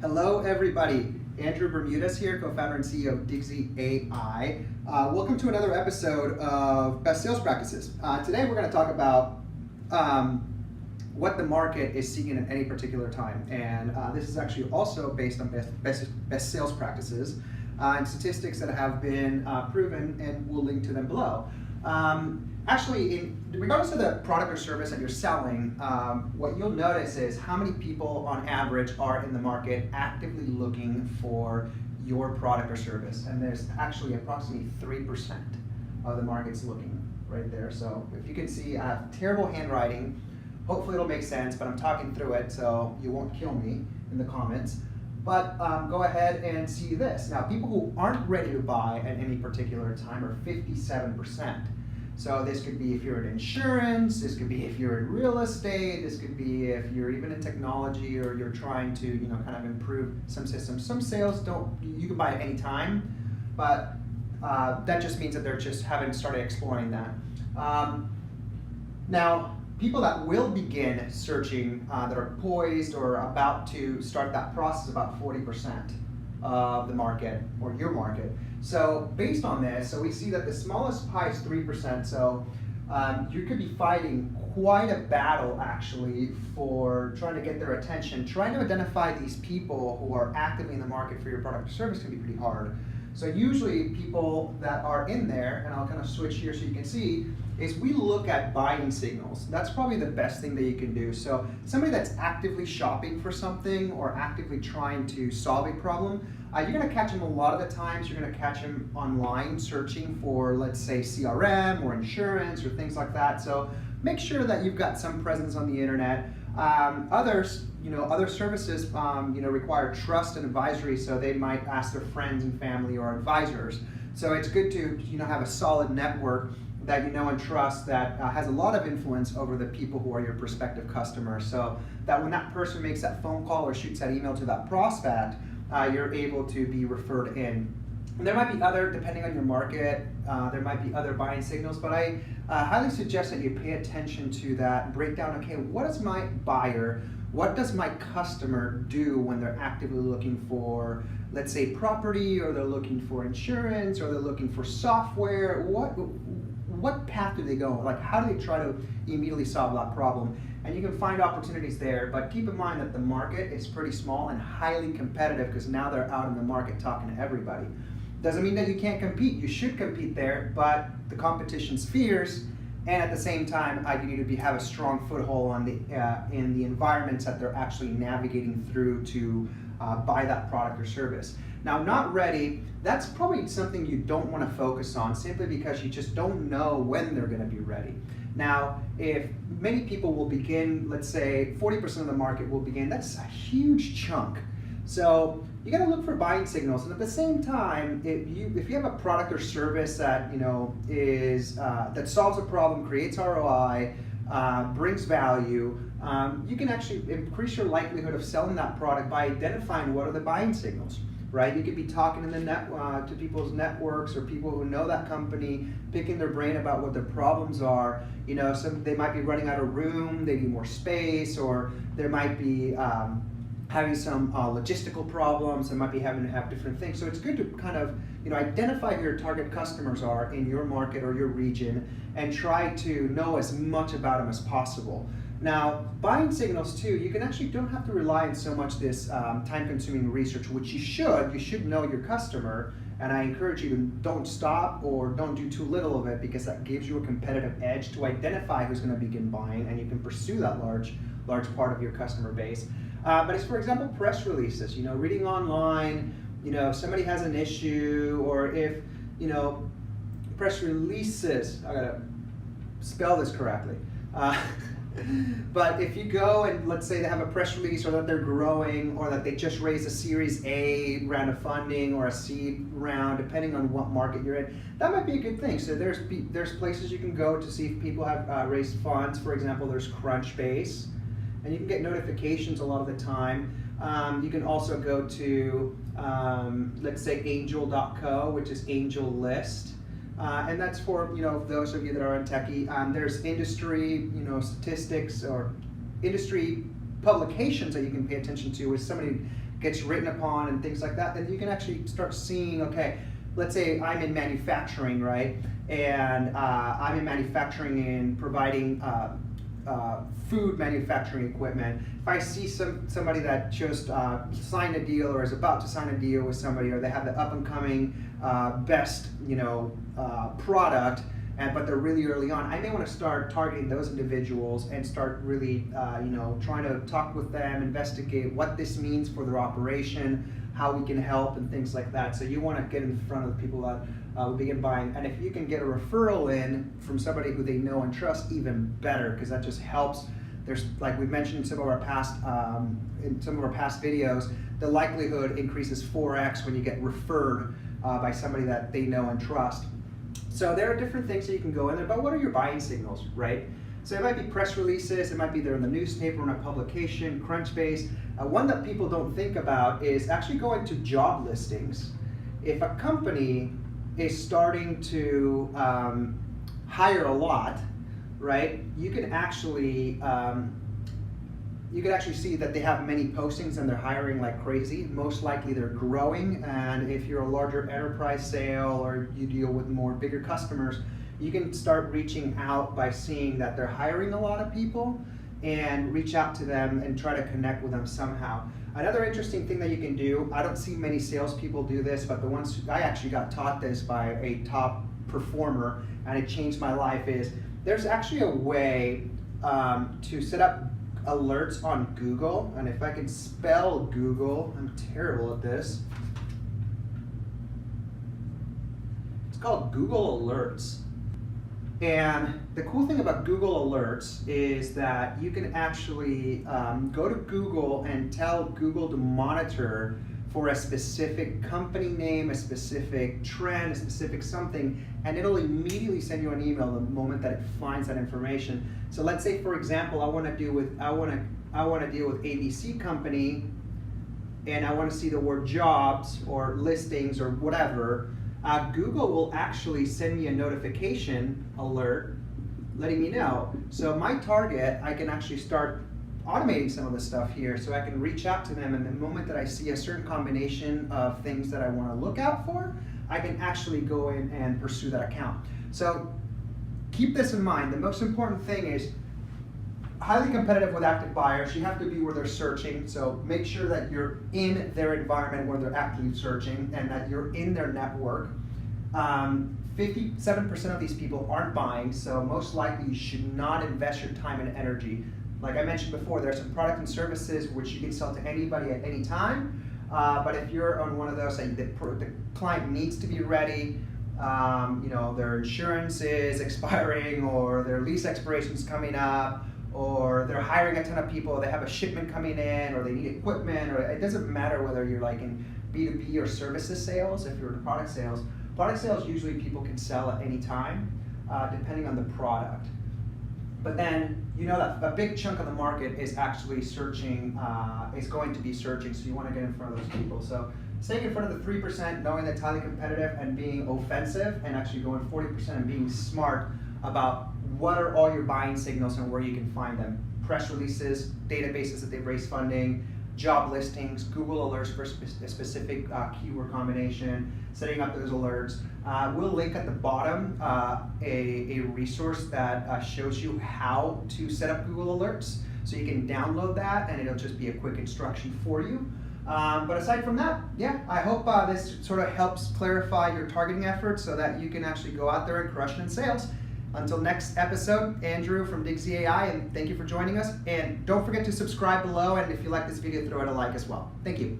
Hello everybody, Andrew Bermudez here, co-founder and CEO of Digsy AI. Welcome to another episode of Best Sales Practices. Today we're going to talk about what the market is seeking at any particular time. And this is actually also based on best sales practices and statistics that have been proven, and we'll link to them below. Regardless of the product or service that you're selling, what you'll notice is how many people on average are in the market actively looking for your product or service. And there's actually approximately 3% of the market's looking right there. So if you can see, I have terrible handwriting. Hopefully it'll make sense, but I'm talking through it so you won't kill me in the comments. But go ahead and see this. Now, people who aren't ready to buy at any particular time are 57%. So this could be if you're in insurance, this could be if you're in real estate, this could be if you're even in technology or you're trying to, kind of improve some systems. Some sales you can buy at any time, but that just means that they're just haven't started exploring that. Now, people that will begin searching, that are poised or about to start that process, about 40% of the market or your market. So based on this, so we see that the smallest pie is 3%. So you could be fighting quite a battle actually for trying to get their attention. Trying to identify these people who are actively in the market for your product or service can be pretty hard. So usually people that are in there, and I'll kind of switch here so you can see, is we look at buying signals. That's probably the best thing that you can do. So somebody that's actively shopping for something or actively trying to solve a problem, you're gonna catch them a lot of the times. You're gonna catch them online searching for, let's say, CRM or insurance or things like that. So make sure that you've got some presence on the internet. Other services, require trust and advisory, so they might ask their friends and family or advisors. So it's good to, have a solid network that you know and trust that has a lot of influence over the people who are your prospective customers, so that when that person makes that phone call or shoots that email to that prospect, you're able to be referred in. And there might be other, depending on your market, there might be other buying signals, but I highly suggest that you pay attention to that, break down, okay, what does my buyer, what does my customer do when they're actively looking for, let's say, property, or they're looking for insurance, or they're looking for software? What path do they go? Like, how do they try to immediately solve that problem? And you can find opportunities there, but keep in mind that the market is pretty small and highly competitive, because now they're out in the market talking to everybody. Doesn't mean that you can't compete. You should compete there, but the competition's fierce, and at the same time, you need to have a strong foothold on in the environments that they're actually navigating through to buy that product or service. Now, not ready, that's probably something you don't want to focus on, simply because you just don't know when they're going to be ready. Now, if many people will begin, let's say 40% of the market will begin, that's a huge chunk. So you got to look for buying signals, and at the same time, if you have a product or service that that solves a problem, creates ROI, brings value, you can actually increase your likelihood of selling that product by identifying what are the buying signals. Right? You could be talking in to people's networks or people who know that company, picking their brain about what their problems are. They might be running out of room, they need more space, or there might be having some logistical problems. They might be having to have different things. So it's good to kind of identify who your target customers are in your market or your region, and try to know as much about them as possible. Now, buying signals too, you don't have to rely on so much this time-consuming research, which you should. You should know your customer, and I encourage you to don't stop or don't do too little of it, because that gives you a competitive edge to identify who's going to begin buying, and you can pursue that large part of your customer base. But it's, for example, press releases. Reading online. Somebody has an issue, or if press releases. I gotta spell this correctly. But if you go and let's say they have a press release, or that they're growing, or that they just raised a Series A round of funding or a seed round, depending on what market you're in, that might be a good thing. So there's places you can go to see if people have raised funds. For example, there's Crunchbase, and you can get notifications a lot of the time. You can also go to, let's say, angel.co, which is Angel List. And that's for those of you that are in techie. There's industry statistics or industry publications that you can pay attention to is somebody gets written upon and things like that, then you can actually start seeing, okay, let's say I'm in manufacturing, right? And I'm in manufacturing and providing food manufacturing equipment. If I see somebody that just signed a deal or is about to sign a deal with somebody, or they have the up and coming best product, but they're really early on, I may want to start targeting those individuals and start really trying to talk with them, investigate what this means for their operation, how we can help, and things like that. So you want to get in front of the people that will begin buying. And if you can get a referral in from somebody who they know and trust, even better, because that just helps. There's, like we mentioned in some of our past videos, the likelihood increases 4x when you get referred by somebody that they know and trust. So there are different things that you can go in there, but what are your buying signals, right? So it might be press releases, it might be there in the newspaper, in a publication, Crunchbase. One that people don't think about is actually going to job listings. If a company is starting to hire a lot, right, you can actually see that they have many postings and they're hiring like crazy. Most likely they're growing, and if you're a larger enterprise sale or you deal with more bigger customers, you can start reaching out by seeing that they're hiring a lot of people and reach out to them and try to connect with them somehow. Another interesting thing that you can do, I don't see many salespeople do this, but the ones I actually got taught this by a top performer, and it changed my life, is there's actually a way to set up alerts on Google. And if I can spell Google, I'm terrible at this. It's called Google Alerts. And the cool thing about Google Alerts is that you can actually go to Google and tell Google to monitor for a specific company name, a specific trend, a specific something, and it'll immediately send you an email the moment that it finds that information. So let's say, for example, I want to deal with ABC company, and I want to see the word jobs or listings or whatever. Google will actually send me a notification alert letting me know. So my target, I can actually start automating some of the stuff here, so I can reach out to them, and the moment that I see a certain combination of things that I want to look out for, I can actually go in and pursue that account. So keep this in mind. The most important thing is highly competitive with active buyers. You have to be where they're searching, so make sure that you're in their environment where they're actively searching and that you're in their network. 57% of these people aren't buying, so most likely you should not invest your time and energy. Like I mentioned before, there are some products and services which you can sell to anybody at any time, but if you're on one of those, like the client needs to be ready, their insurance is expiring, or their lease expiration is coming up, or they're hiring a ton of people, they have a shipment coming in, or they need equipment, or it doesn't matter whether you're like in B2B or services sales. If you're in product sales usually people can sell at any time, depending on the product. But then you know that a big chunk of the market is actually searching, is going to be searching, so you want to get in front of those people. So staying in front of the 3%, knowing that it's highly competitive, and being offensive, and actually going 40% and being smart about what are all your buying signals and where you can find them. Press releases, databases that they've raised funding, job listings, Google alerts for a specific keyword combination, setting up those alerts. We'll link at the bottom a resource that shows you how to set up Google alerts. So you can download that, and it'll just be a quick instruction for you. But aside from that, yeah, I hope this sort of helps clarify your targeting efforts so that you can actually go out there and crush it in sales. Until next episode, Andrew from Digsy AI, and thank you for joining us. And don't forget to subscribe below, and if you like this video, throw it a like as well. Thank you.